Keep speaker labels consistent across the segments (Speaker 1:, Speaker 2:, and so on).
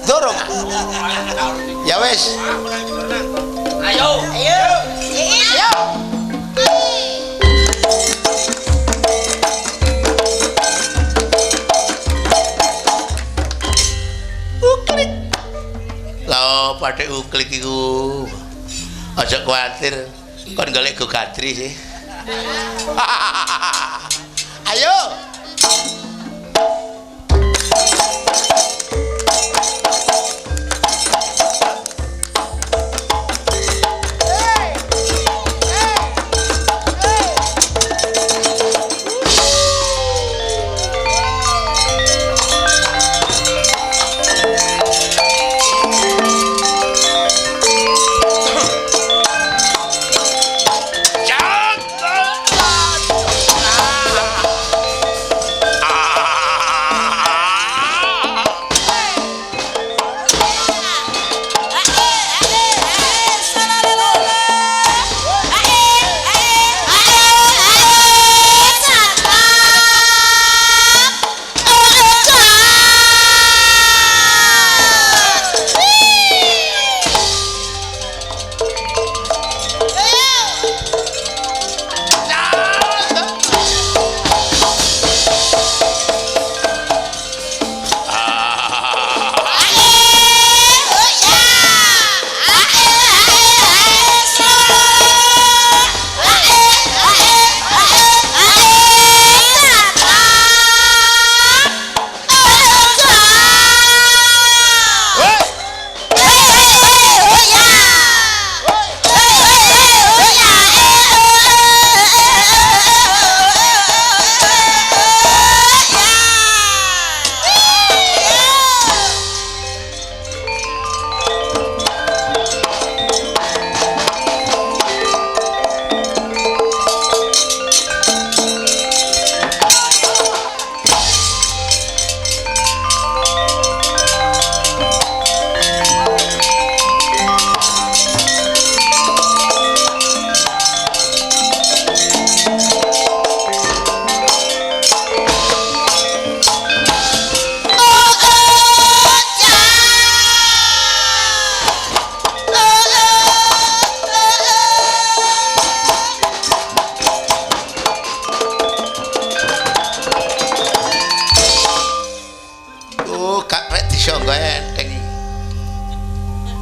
Speaker 1: Durung. Ya wis.
Speaker 2: Ayo.
Speaker 3: Ayo. Ayo.
Speaker 1: Uklik. Lah padhe uklik iku. Aja kuwatir. Kon golek go Gadri sih. Ayo.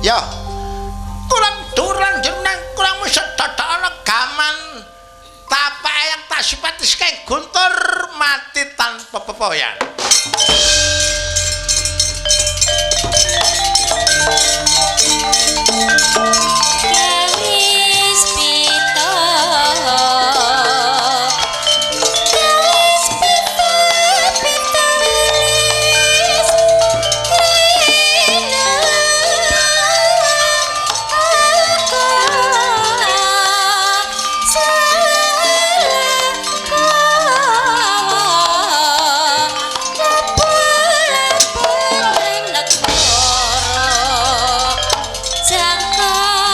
Speaker 1: Ya. Kurang durang jeneng kurang mesti dadakana gaman tapak yang tak sipatis kae Guntur mati tanpa pepoyan.
Speaker 4: Jangka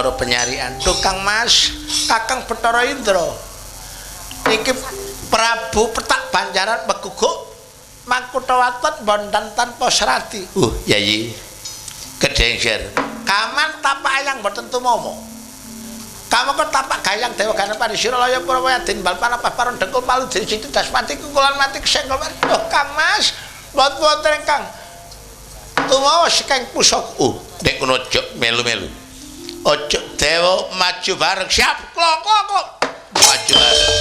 Speaker 1: Bathara Penyarian. Tukang Mas, Kakang Bathara Indra. Niki Prabu Petak Banjaran meguguk Mangkutawaton bondan tanpa serati. Yayi. Kedengser. Kaman tapak ayang boten tumomo. Kamu kok tapak gayang Dewa Ganepati Suralaya Purwaya Dinbal Panapah Paron Dengkul Palu Diri Situ Daspati Kukulan Mati Kesenggol. Duh Kang Mas, boten Kang. Tumawa sekeng pusok. Nek ngono ojo melu-melu. Ojo Dewa maju bareng siap. Kok maju bareng.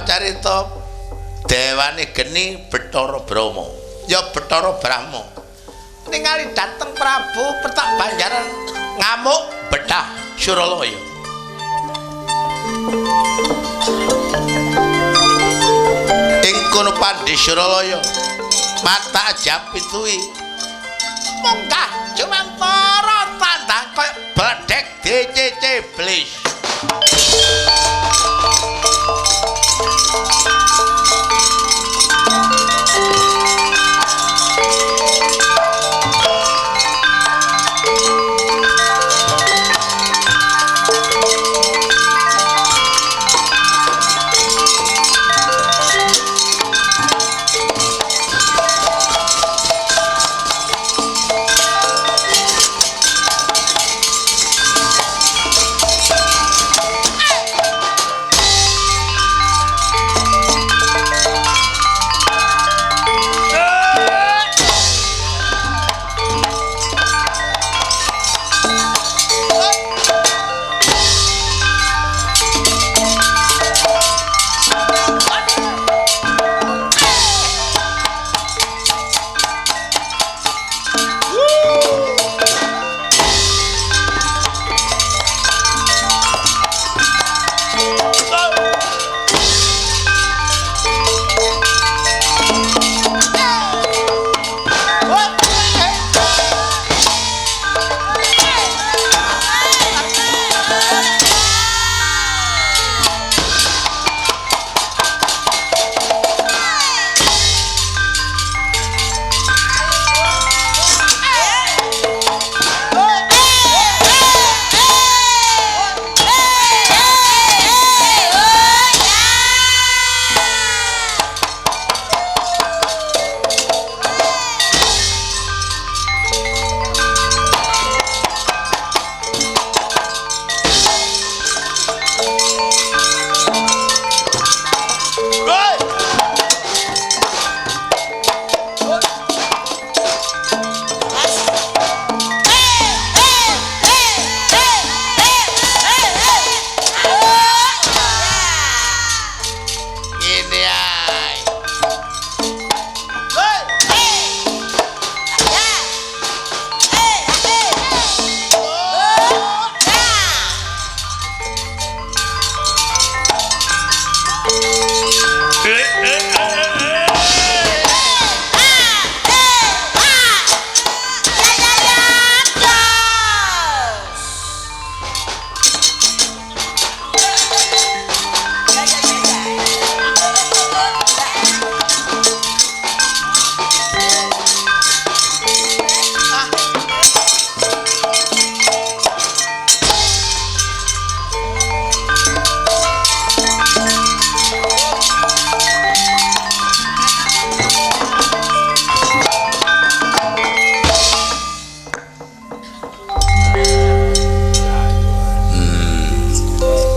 Speaker 1: Carita dewane geni Bathara Brahma. Ya Bathara Brahma. Ningali dateng Prabu Petak Banjaran ngamuk bedah Suralaya. Ing kono Pandhi Suralaya mata ajab pituwi. Munggah Jumantara tandang kaya bledhek dicece iblis.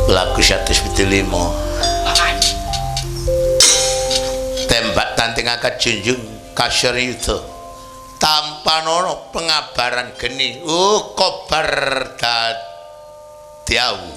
Speaker 1: lagu 175 tembak tanting akad junjung kasyar yuda tanpa nono pengabaran geni kobar dadiawu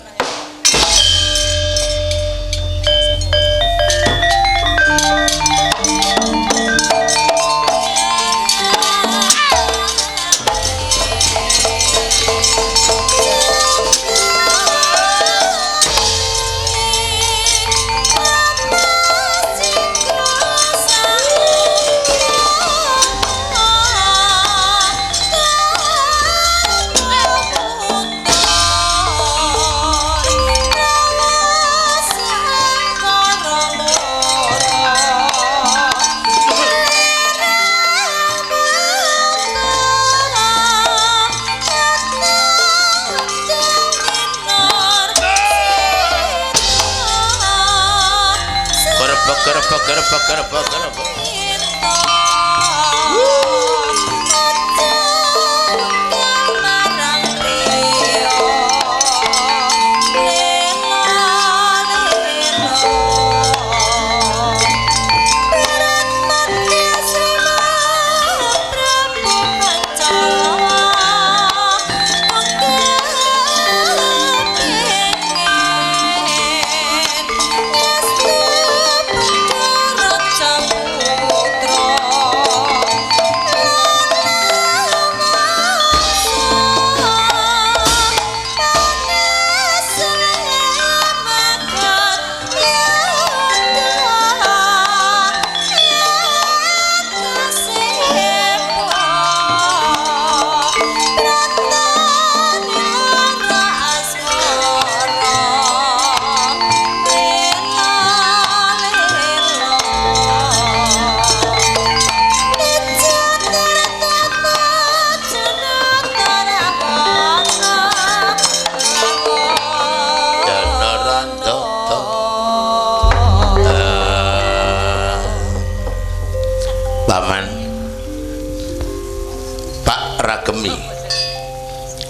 Speaker 1: Gerba.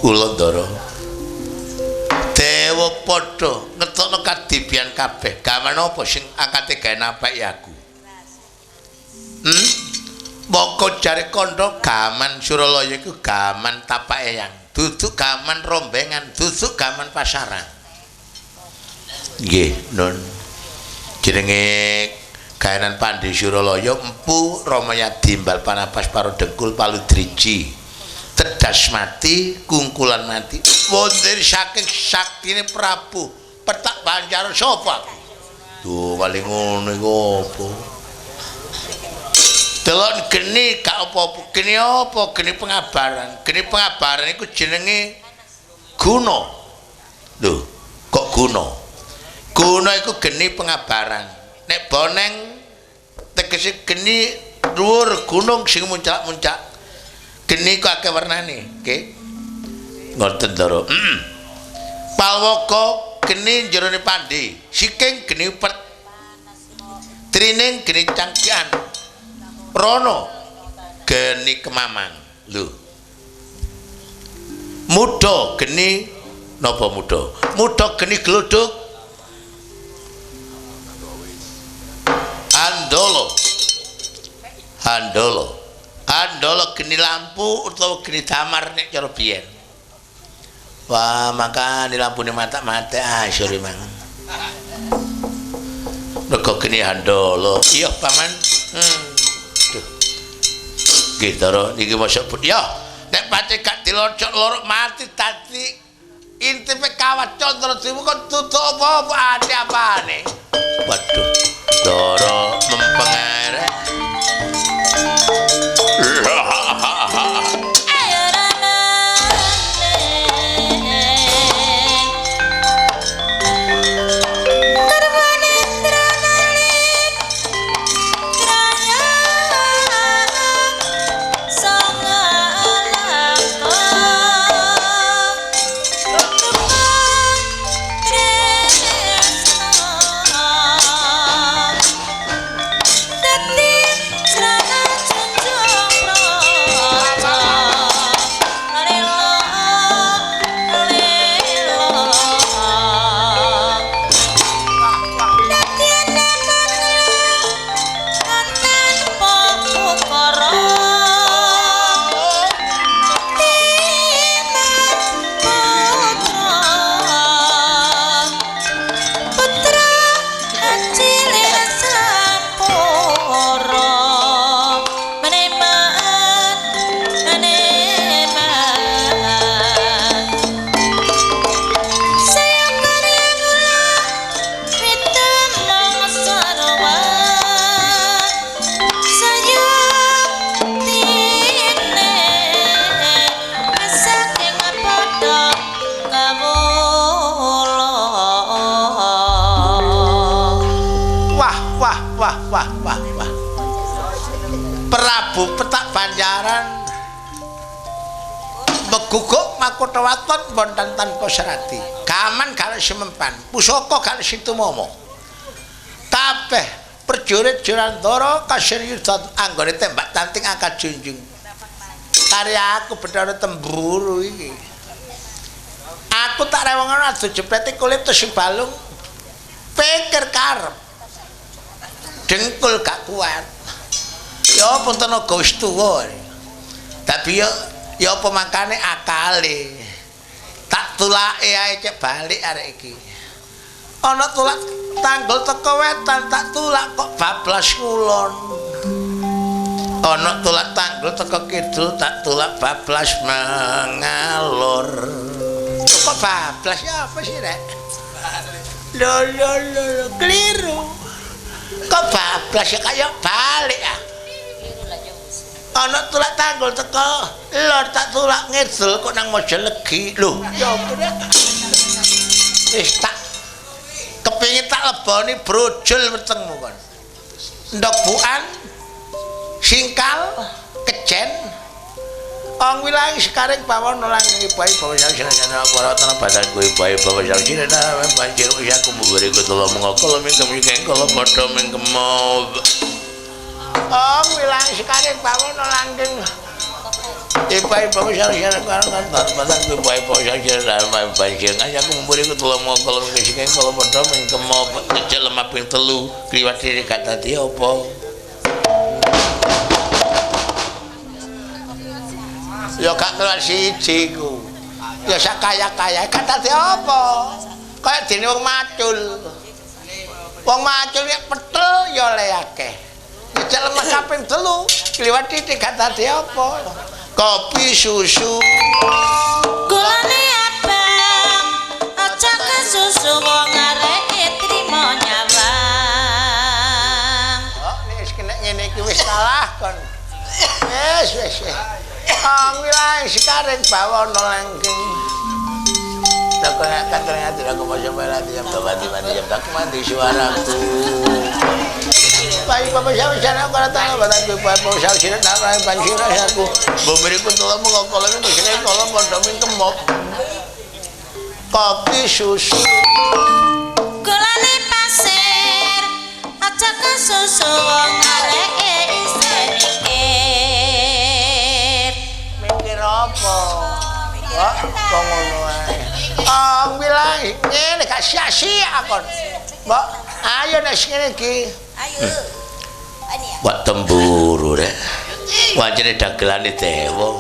Speaker 1: Ulandara dewa padha ngetokno kadibian kabeh gaman apa sing akate gawe napek aku moko jare kandha gaman Suralaya iku gaman tapak eyang duduk gaman rombengan duduk gaman pasaran nggih nun jenenge gaenan Pandhi Suralaya empu Ramaya dimbal panapas paro dengkul palu driji tedas mati kungkulan mati wonten saking saktine Prabu Petak Banjar sapa tuh paling ngono iku apa delok geni gak apa-apa geni apa geni pengabaran iku jenenge guna lho kok guna iku geni pengabaran nek boneng tegese geni dhuwur gunung sing muncak-muncak geni kok akeh warnane nggih ngoten Ndara palwaka geni jerone Pandhi siking geni pet trining geni cangkian rono geni kemamang lho muda geni napa muda geni glodok Andolo geni lampu utawa geni damar nek cara biyen. Wah, makane lampune mata-mata sore mang. Rego geni Andolo. Iya, Paman. Duh. Nggih, Ndara niki mosok pun ya. Nek pancen gak dilocok loro mati dadi intipe kawat Candra Dewa kok tutuk apa-apa ati apane. Waduh. Ndara mempeng arek. beguguk makutha waton bondan tanpa serati. Gaman kalih semempan, pusaka kalih situmomo. Kabeh prajurit Jurandara kasiriyudan anggone tembak tanting angkat junjung. Karya aku Bathara Temburu iki. Aku tak rewangan adu jeprete kulit sing balung. Pikir karep. Dengkul gak kuat. Ya punten naga wis tuwa. Tapi ya apa mangkane akale. Tak tulake ae cek balik arek iki. Ana tulak tanggul teko wetan tak tulak kok bablas ngulon. Ana tulak tanggul teko kidul tak tulak bablas mengalor. Kok bablas ya apa sih rek? Lho keliru. Kok bablas ya kaya balik ah. Ana tulak tanggul teko lor tak tulak ngidul kok nang Mojalegi. Lho, ya apa wis tak kepingin tak leboni brojol wetengmu kon. Ndok bukan singkal kejen ong wilangi sekaring bawana langgeng bayi bawa sasana para tanah badan kuwi bayi bawa sasana banjir wis aku mburi kutula mengokol mingkem kala padha mingkemo ong wilangi sekaring bawana langgeng bayi bawa sasana karangan badan kuwi bayi bawa sasana banjir aku mburi kutula mengokol mingkem kala padha mingkemo kecel lemah ping 3 kliwat diri gak dadi apa. Ya gak keluar siji ku. Ya sak kaya-kaya gak dadi apa. Kaya dene wong macul. Wong macul nek petel ya le akeh. Jejak lemah kaping 3 kliwat titik gak dadi apa. Kopi susu.
Speaker 3: Gulane abang, aja kesusu wong arek trimo nyawang.
Speaker 1: Oh, nek kena ngene iki wis kalah kon. Wis. Wilayah sekaring bawana langgeng. Dakwah kantor ati aku mau melati jam mati jam tak mati suaraku. Baik bapak saya ora tahu badan bapak saya nak panjira aku. Memberiku tolong ngokol ini sing kala padha mingkemop. Kopi susu.
Speaker 3: Gulane pasir, aja kesusu wong arek isih mikir.
Speaker 1: Mikir apa? Kok ngono ae. Wilayah ngene gak sia-sia kon. Mbok, ayo nek ngene iki.
Speaker 3: Ayo.
Speaker 1: Wak Temburu rek. Wancene dagelane dewa.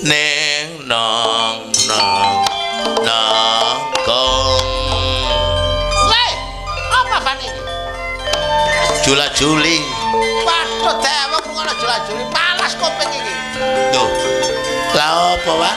Speaker 1: Ning nong kong. Weh, apa ban iki? Jula-juli. Waduh dewa kok ana jula-juli palas kuping iki. Tuh. Lah apa, Pak?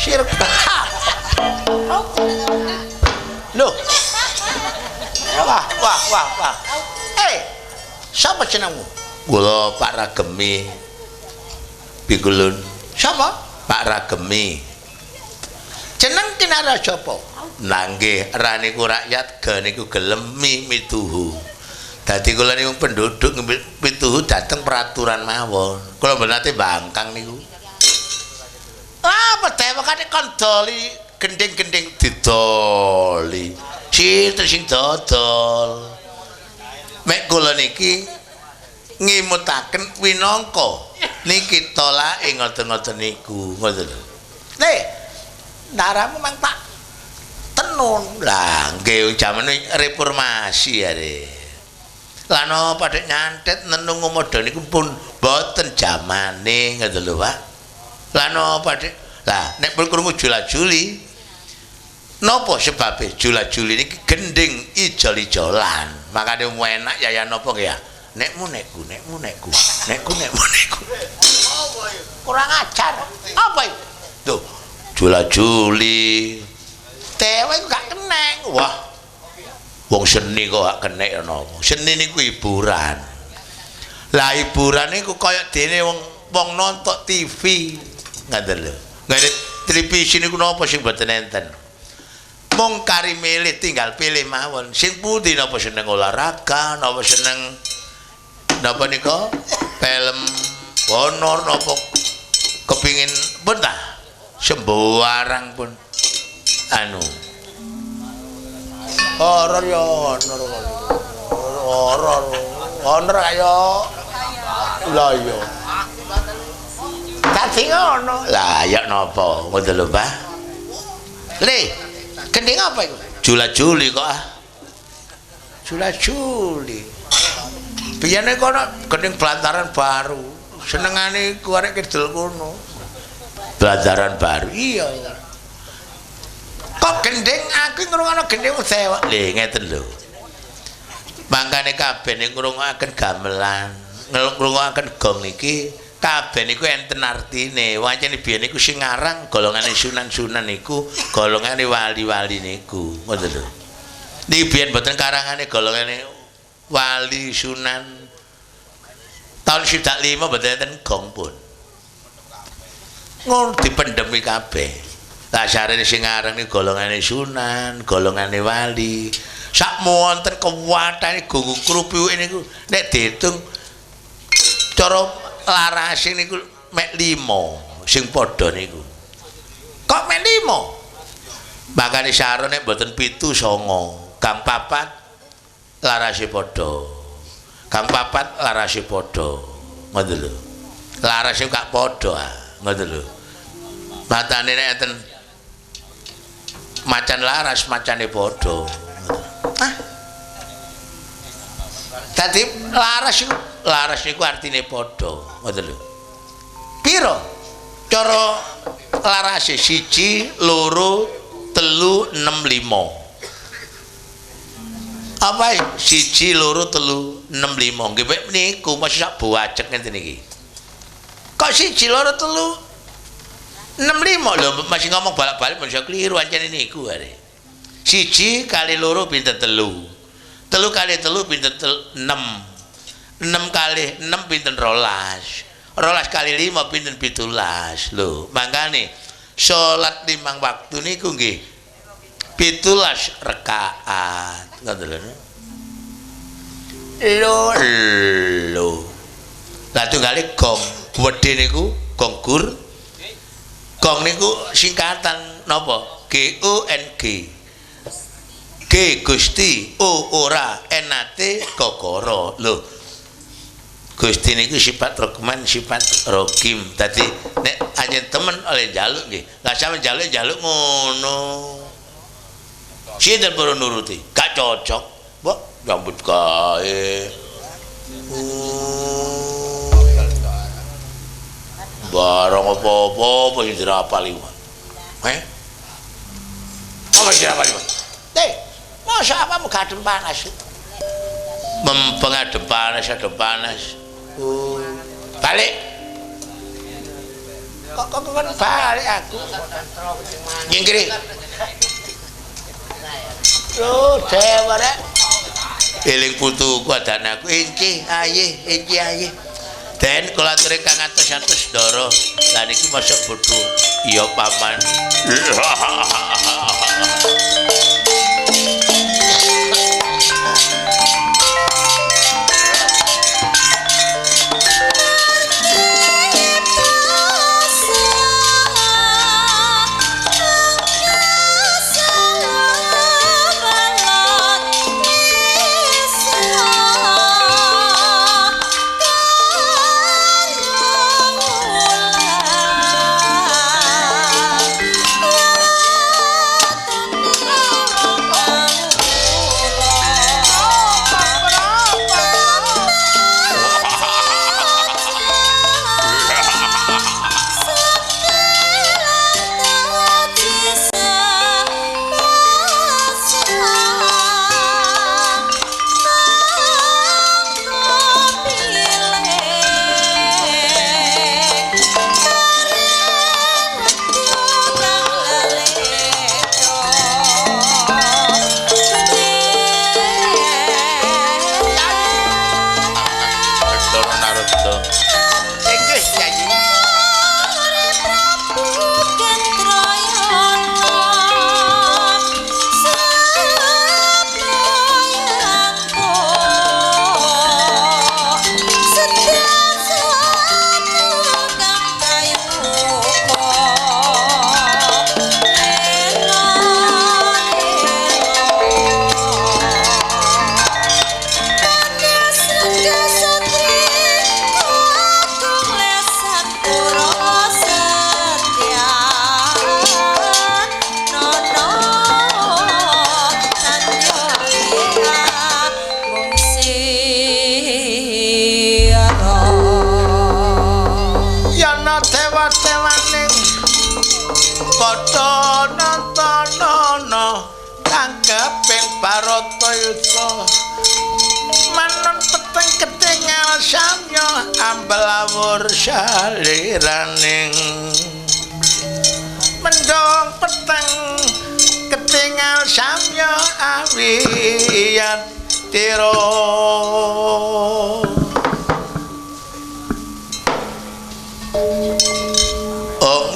Speaker 1: Sirka. Loh. Wah. Sapa jenengmu?
Speaker 4: Kula Pak Ragemi. Pikulun.
Speaker 1: Sapa?
Speaker 4: Pak Ragemi.
Speaker 1: Jeneng kinaraja apa?
Speaker 4: Nanggih raniku rakyat ga niku gelem mituhu. Dadi kula niku penduduk mituhu dateng peraturan mawon. Kula mboten nate bangkang niku.
Speaker 1: Apa dhewekane kon doli gending-gending
Speaker 4: Didoli. Sinten sing dodol? Mek kula niki ngimutaken winangka niki tolake ngoten-ngoten niku. Ngoten lho.
Speaker 1: Le, ndaramu mang tak tenun.
Speaker 4: Lah nggih jaman reformasi are. Lah napa dek nyantet nenung modo niku pun boten jamane ngoten lho Pak. Lah napa dek? Lah nek pun krungu jula-juli napa sebabe jula-juli niki gending ijol-ijolan. Makane enak ya napa nggih ya? Nekmu nekku.
Speaker 1: Kurang ajar. Apa itu?
Speaker 4: Tuh, jula-juli.
Speaker 1: Dewe gak kenek.
Speaker 4: Wah. Wong seni kok gak kenek napa? Seni niku hiburan. Lah hiburan niku kaya dene wong nonton TV. Ngoten lho. Ngene televisi niku napa sing boten enten. Mung kari milih tinggal pilih mawon. Sing pundi napa seneng olahraga, napa seneng napa nika film honor napa kepingin pun ta sembarang pun anu
Speaker 1: Horor ya honor kaya lha iya dadi ngono.
Speaker 4: lah ya napa ngoten lho Pak.
Speaker 1: Le, gending apa iku?
Speaker 4: Jula-juli kok ah.
Speaker 1: Jula-juli. Biyane kono gending Bantaran Baru. Senengane ku arek kidul kono.
Speaker 4: Bantaran Baru.
Speaker 1: Iya. Kok gending aku ngrungokno gending dewek.
Speaker 4: Lho ngeten lho. Mangkane kabeh ning ngrungokaken gamelan, ngrungokaken gong niki kabeh niku enten artine. Wancene biyen niku sing ngarang golongane sunan-sunan niku, golongane wali-wali niku. Ngoten lho. Niki biyen mboten karangane golongane wali sunan. Tahun 65 mboten enten gong pun. Ngono dipendemi kabeh. Lah sarene sing ngarang niku golongane sunan, golongane wali. Sak wonten kewatane gunggung krupiuke niku nek diitung cara larase niku mek 5 sing padha niku. Kok mek 5? Makane sarone nek mboten 7 9, Kang 4 larase padha. Kang 4 larase padha. Ngoten lho. Larase gak padha, ngoten lho. Matane nek enten macan laras macane padha.
Speaker 1: Dadi laras niku artine padha, ngoten lho. Piro? Cara larase 1, 2, 3, 6, 5. Apa 1, 2, 3, 6, 5. Nggih mek niku masih sak buacek ngenten iki. Kok 1, 2, 3, 6, 5 lho masih ngomong balak-balik men iso kliru ancene niku are. 1 kali 2 pinten 3. 3 kali 3 pinten 6. 6 kali 6 pinten 12. 12 kali 5 pinten 17. Lho, mangkane salat 5 waktu niku nggih 17 rakaat. Ngoten lho. Lho. Lah tunggale gong wedhe niku gong gur. Gong niku singkatan napa? GONG. G Gusti, O ora, N-ate Kokoro. Lho. Gusti niku sifat Rahman, sifat Rahim. Dadi nek anjen temen oleh njaluk nggih. Lah sampe njaluk ngono. Sinten perlu nuruti? Gak cocok. Mbok nyambut gawe. Barang apa-apa sing dirapali. Apa sing dirapali? Masa apa adem panas?
Speaker 4: Mempeng adem panas. Balik.
Speaker 1: Kok kon balik aku.
Speaker 4: Nyingkiri.
Speaker 1: Lho, dewe rek.
Speaker 4: Eling putuku adane aku inci aye. Den kula aturi kang atus-atus ndara. Lah niki mosok bodho. Iya paman.
Speaker 1: Baratayuda manon peteng ketingal samya ambel awur saliraning mendong peteng ketingal samya awiyat tira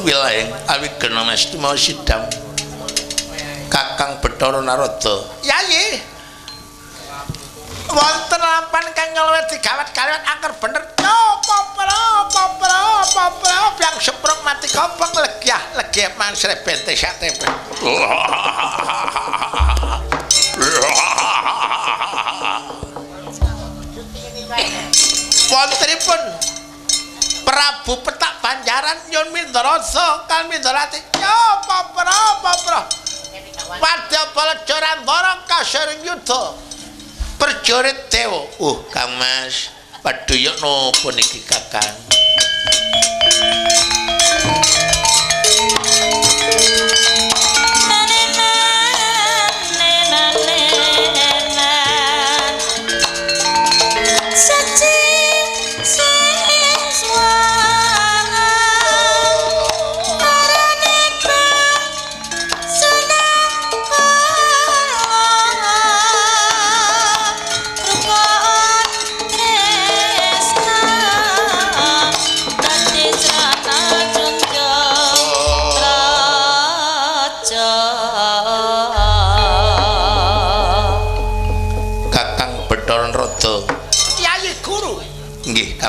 Speaker 1: wilayah awi kena mesti mau sidam Kakang Bathara Narada. Yayi. Wonten lapan kang nyelwet digawat kaliyan angker bener. Popro biang seprok mati kopong legiah mansre bente satempe. Wontenipun Prabu Petak Banjaran nyun Mindarasa kan Mindarati. Yo popro. Wadya Balajorandara kasering yudha perjurit dewa. Kang Mas, paduyuk napa niki Kakang?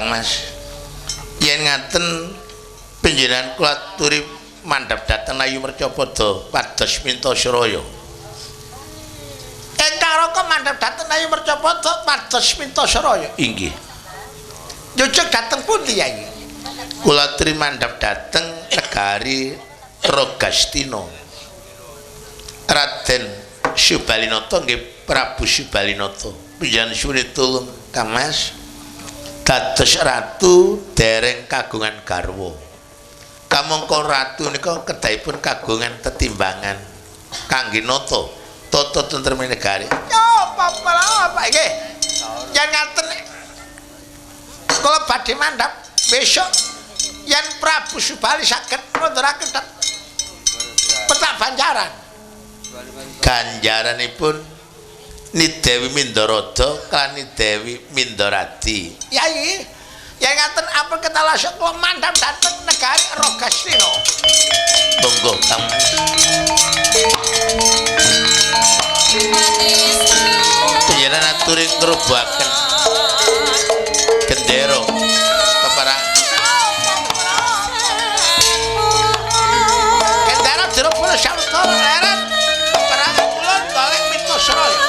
Speaker 1: Mas yen ngaten panjenengan kula aturi mandhap dhateng Ayu Mercapada pados minta Suraya. Ingkang raka mandhap dhateng Ayu Mercapada pados minta Suraya. Inggih. Njujug dhateng pundi Yayi? Kula aturi mandhap dhateng negari Rogastina. Raden Subalinata nggih Prabu Subalinata. Panjenengan suwun tulung Kang Mas. Dados ratu dereng kagungan garwa. Kamangka ratu nika kedahipun kagungan tetimbangan kangge nata tata tentrem negari. Yo apa iki? Yen ngaten kula badhe mandhap besok yen Prabu Subali saged ngunduraken petak Banjaran.
Speaker 4: Ganjaranipun Nidewi Mindarada kan Nidewi Mindarati.
Speaker 1: Yai, yen ngaten ampun ketalasuk kula mandhap dhateng negari Rogastina.
Speaker 4: Monggo Kang. Panjenengan aturi ngrubaken gendera keparang.
Speaker 1: Gendera dirubul Syautara leren peperangan kulon golek Mitasraya.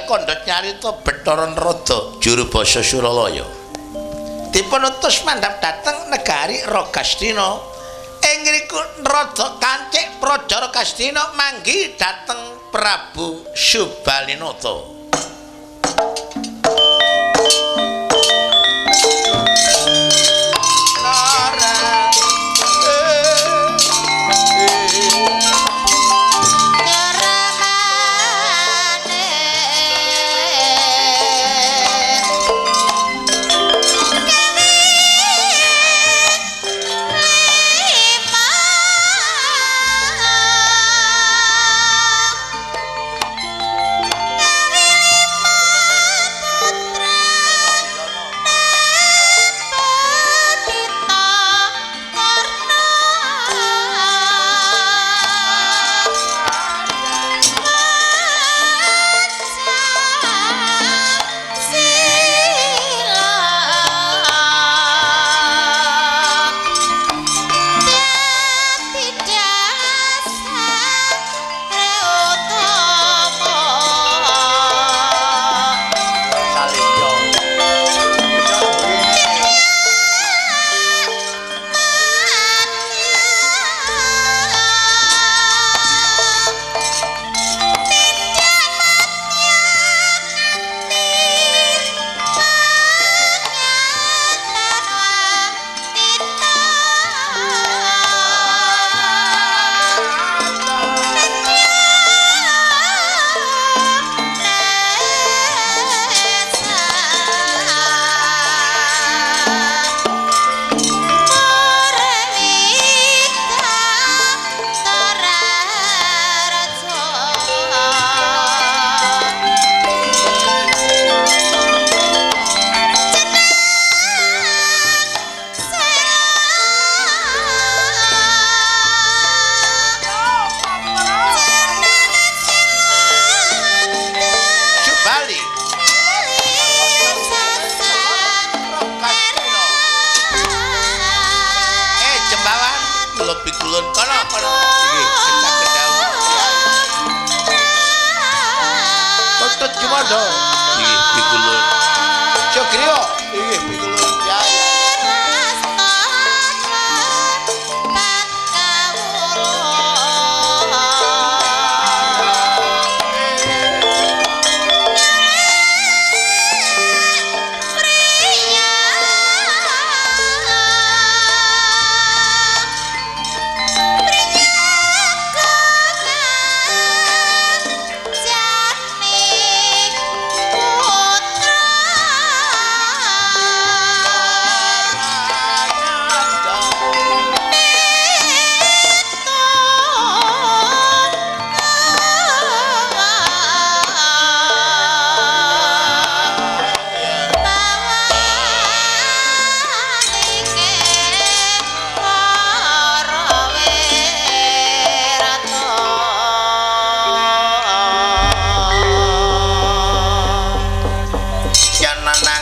Speaker 1: Kondot nyarita Bathara Narada juru basa Suralaya dipun utus mandhap dhateng negari Rogastina. Ing ngriku Narada kancik praja Rogastina manggi dhateng Prabu Subalinata.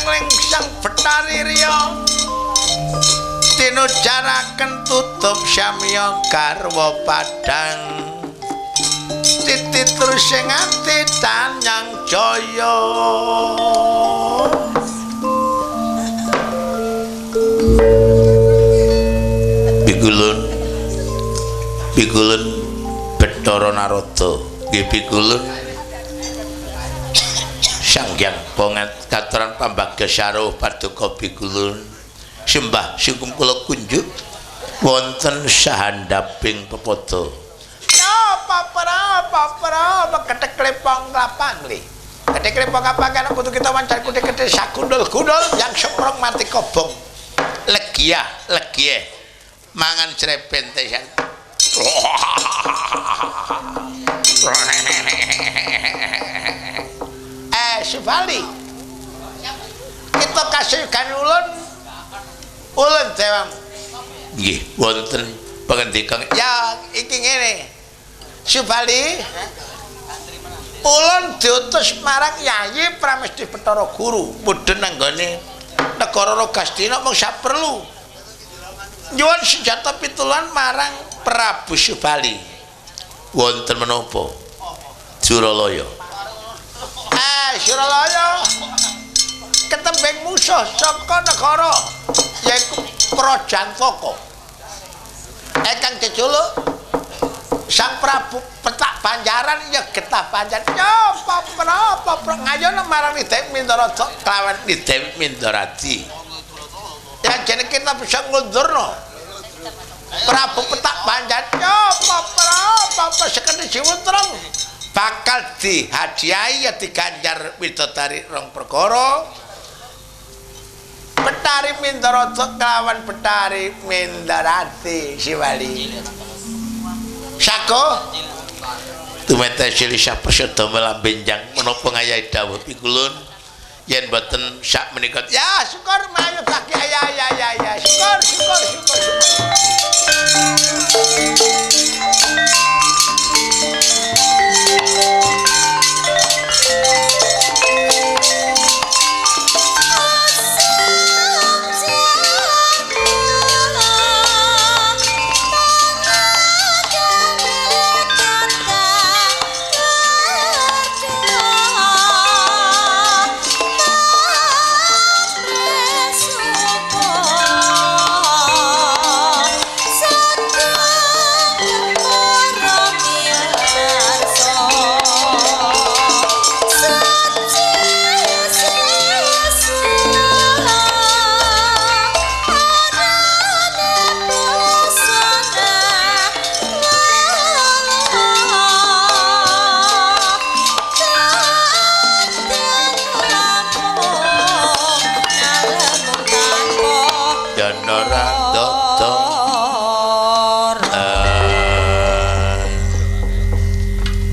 Speaker 1: Nanging sang Betari Riya tinujaraken tutup samya garwa padhang titi terus sing ati tanyang jaya Pigulun Bathara Narada nggih pigulun Sanghyang Pongat katuran pambagya saruh paduka pigulun sembah singkum kula kunjuk wonten sahandaping pepodo ya papara ketek klepong lapangli ketek klepong apa kan kudu kita wancar kudu gede sakundul-gundul yang semprong mati kobong legia mangan srepen tesan Subali kita kasih kan ulun dewang nggih wonten pangandikan ya iki ngene Subali ulun diutus marang Yayi Pramesti Bathara Guru mudhun nanggone negara Rogastina mung saperlu nyuwun senjata pitulan marang Prabu Subali wonten menapa Suralaya Suralaya ketembeng musuh saka negara yaiku Prajantaka ingkang dijuluk Sang Prabu Petak Banjaran ya getah panjan ya apa ngayon marang Dewi Mindharata kelawan Dewi Mindharati ya jeneng kita bisa ngundurno Prabu Petak Banjaran ya apa sekene jiwuntreng bakal dihadiahi ya diganjar widodari rong perkara Betari Mindharata kawan Betari Mindharati Siwali Sako tumete silisah persada melambenjang menapa ngayahi dawuh pigulun yen boten sak menika ya syukur mayu kaki ya syukur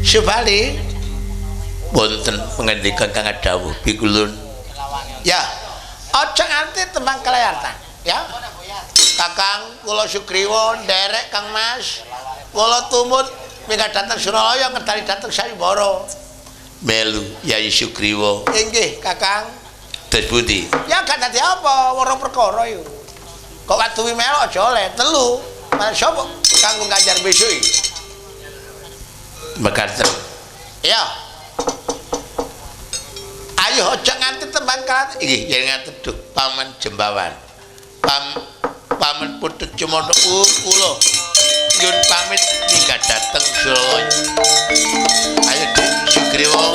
Speaker 1: Subali wonten pengendikan kang dawuh pigulun ya aja nganti tembang kelayatan ya Kakang kula Sugriwa nderek Kang Mas kula tumut minggat dateng Suralaya ngedali dateng Sayembara melu Yayi Sugriwa inggih Kakang des pundi ya gak dadi apa weruh perkara iku kok waduhi melok aja oleh telu mana sapa kanggo ganjar besok iki Mekaten. Ya. Ayo aja nganti tembang kalat. Nggih, yen ngaten Duh Paman Jembawan. Paman Putut Cemana kula nyuwun pamit minggat dateng Suralaya. Ayo Dik Sugriwa.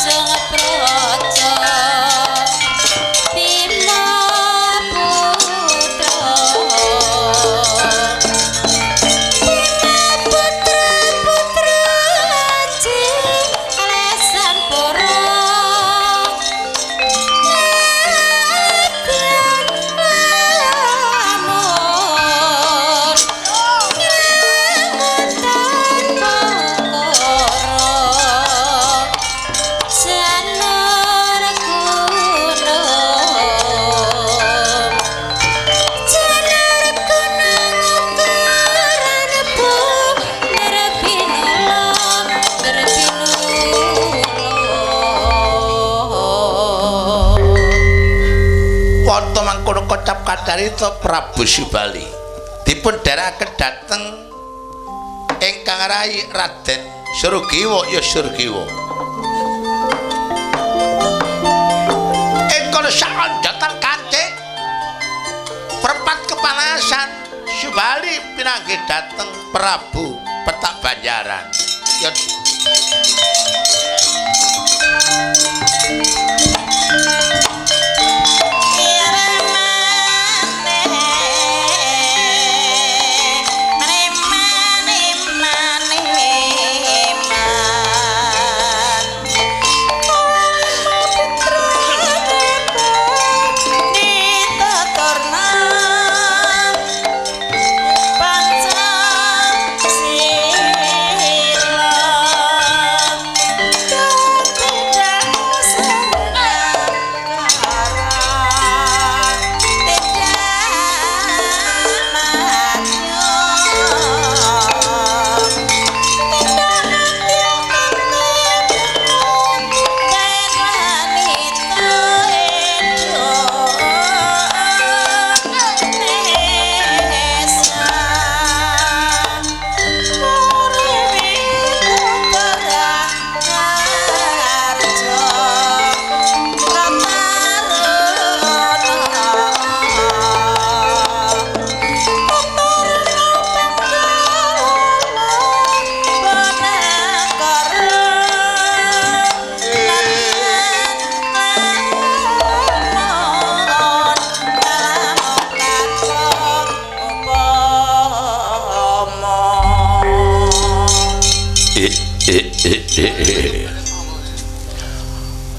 Speaker 3: Jangan
Speaker 4: mengkono kocap kacarita Prabu Subali dipun dherekaken dhateng ingkang rai Raden Surgiwa ya Surgiwa. Kono sakonjotan kancing perpat kepanasan Subali pinanggih dateng Prabu Petak Banjaran. Ya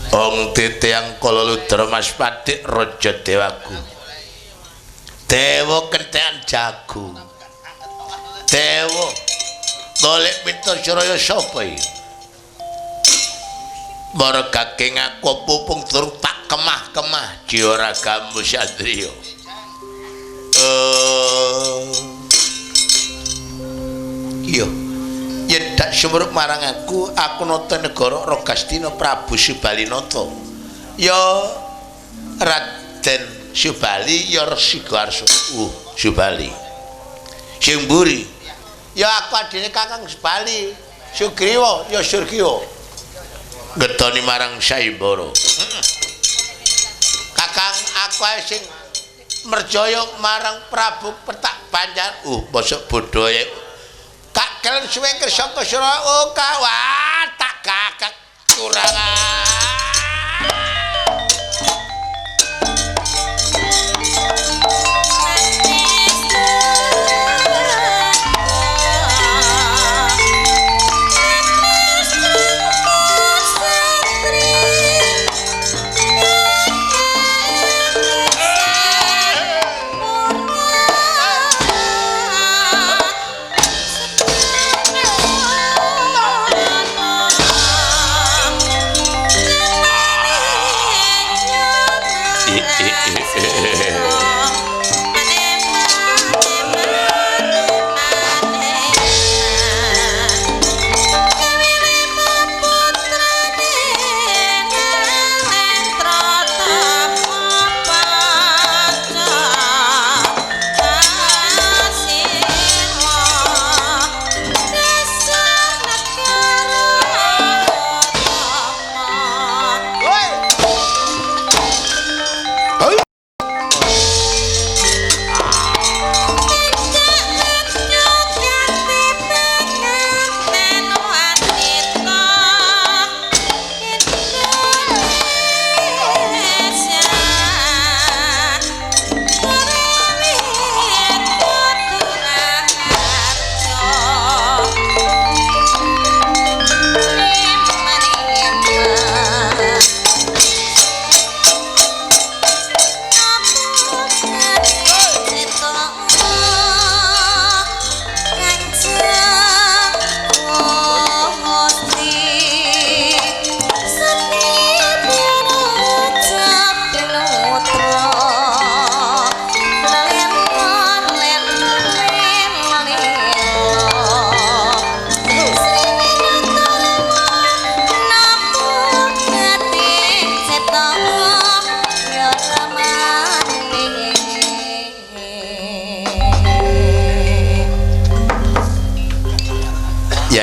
Speaker 4: Ong titiang kala ludra Mas Padik Raja Dewaku. Dewa kentekan jago. Dewa golek Mitasaraya sapa iki? Margake ngaku pupung tur tak kemah-kemah Jiwaragamu Satria. Iya. Yen dak sumuruk marang aku nata negara Ragastina Prabu Subalinata. Ya Raden Subali ya Resi Garsa. Subali. Sing mburi. Ya aku adine Kakang Subali. Sugriwa ya Surgiwa. Getoni marang Saimbara. Kakang aku ae sing merjaya marang Prabu Petak Banjaran. Bosok bodhoe. Kak kalian suwe kersa kesara wah tak kakak kurang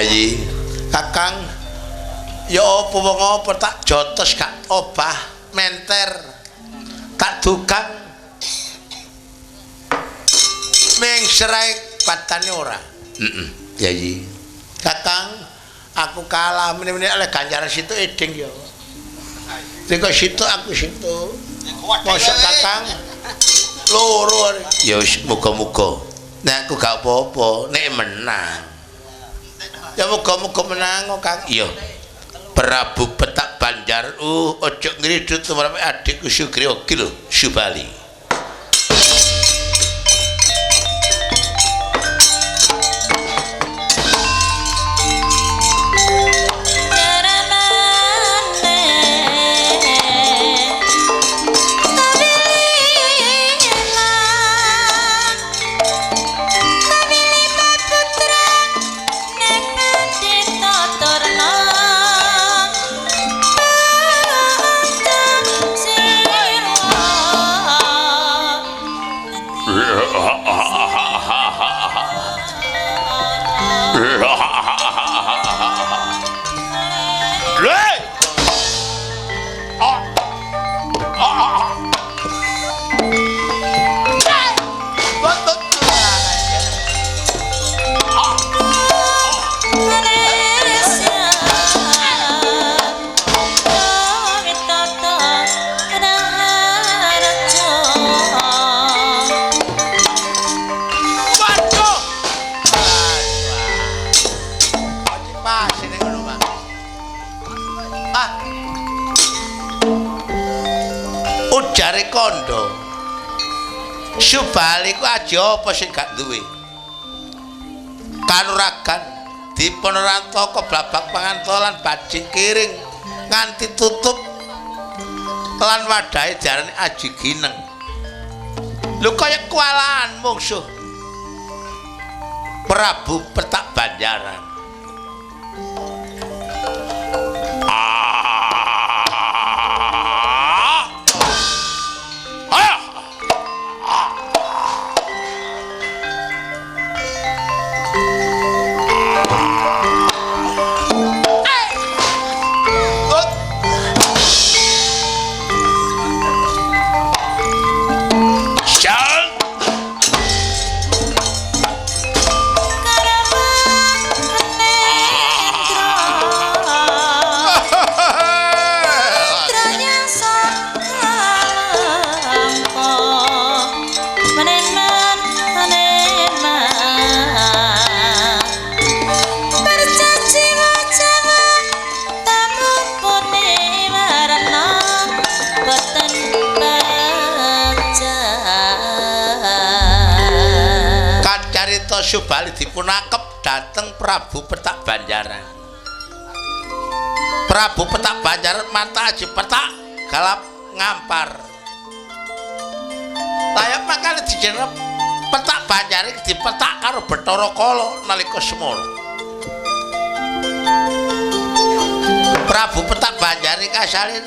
Speaker 4: Yayi Kakang ya apa wong apa tak jotos gak obah menter tak dukang ning serai patane ora Yayi Kakang aku kalah meneh-meneh oleh ganjaran situ eding ya Dika situ aku situ mosok Kakang loro ya wis muga-muga nek aku gak apa-apa nek menang ya muga-muga menang Kang iya Prabu Petak Banjar ojo ngridut marang adikku Sugriwa ki lho Subali Ujare kondo Subali ku aja apa sing gak duwe kanuragan dipun rantaka blabak pangantolan bajing kiring nganti tutup lan wadahe diarani aji gineng lho kaya kualahan mungsuh Prabu Petak Banjaran Subali dipunakep dateng Prabu Petak Banjaran. Prabu Petak Banjaran mata aji petak galap ngampar. Layak makane dijeneng Petak Banjaran dipetak karo Bathara Kala nalika semana. Prabu Petak Banjaran kasalin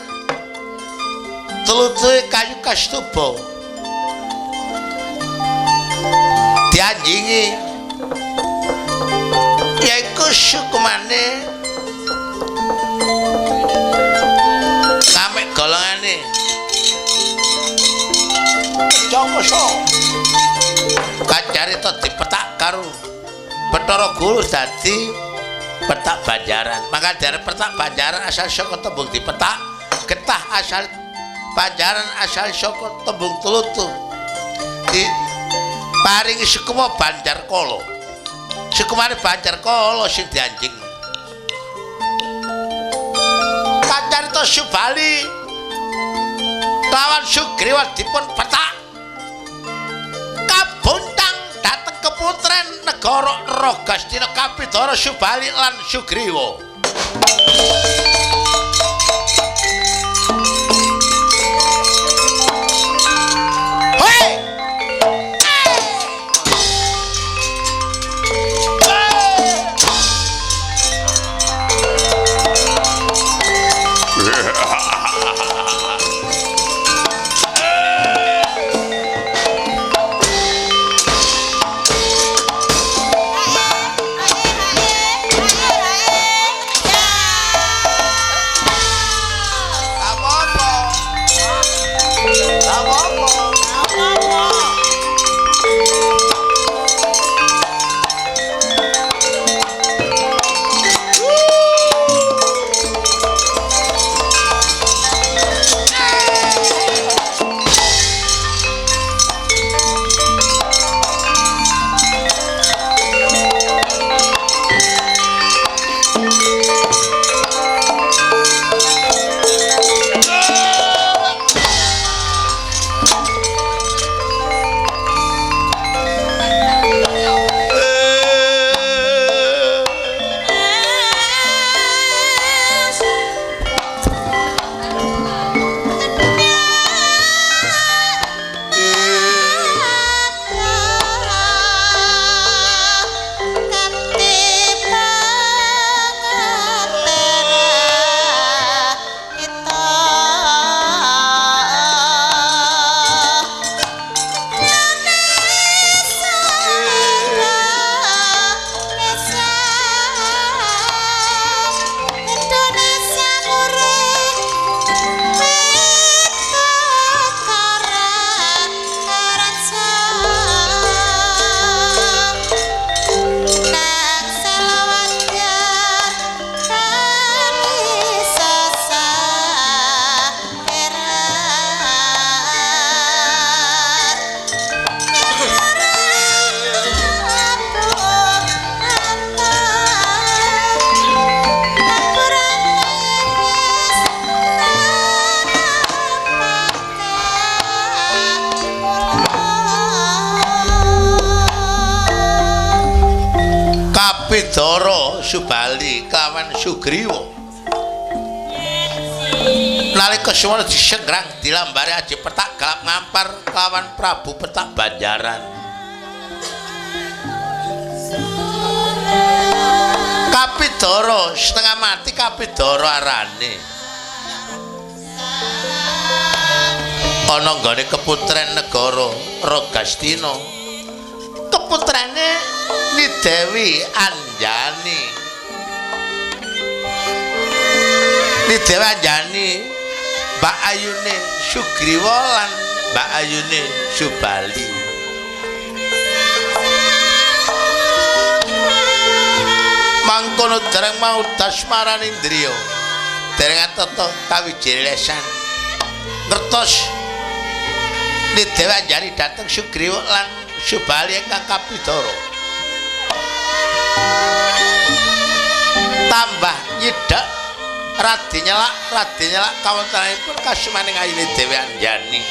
Speaker 4: tlutuhe kayu kastuba. Dianjingi yaiku sukumane ngamek golongane Jokoso kacarita dipetak karo Bathara Guru dadi Petak Banjaran maka dari Petak Banjaran asal saka tembung dipetak getah asal Banjaran asal saka tembung tlutu di paringi sukuma Banjar Kala sukumane Banjar Kala sing dianjing kacarita Subali lawan Sugriwa dipun petak kabuntang dhateng keputren negara Ragastina Kapidara Subali lan Sugriwa
Speaker 3: Aye, aye, aye.
Speaker 4: Kapidara Subali kawan Sugriwa nalika semana disegrang dilambari aji petak galap ngampar kawan Prabu Petak Banjaran. Kapidara setengah mati Kapidara arane ana nggone keputren negara Ragastina keputrane Ni Dewi Anjani. Ni Dewi Anjani Mbak Ayune Sugriwa lan Mbak Ayune Subali. Mangkono dereng mau dasmaran indriya dereng atata kawijine lesan ngertos Ni Dewi Anjani dhateng Sugriwa lan Subali ingkang Kapidara tambah nyedak radi nyelak kawontenanipun kasumaning ayune Dewi Anjani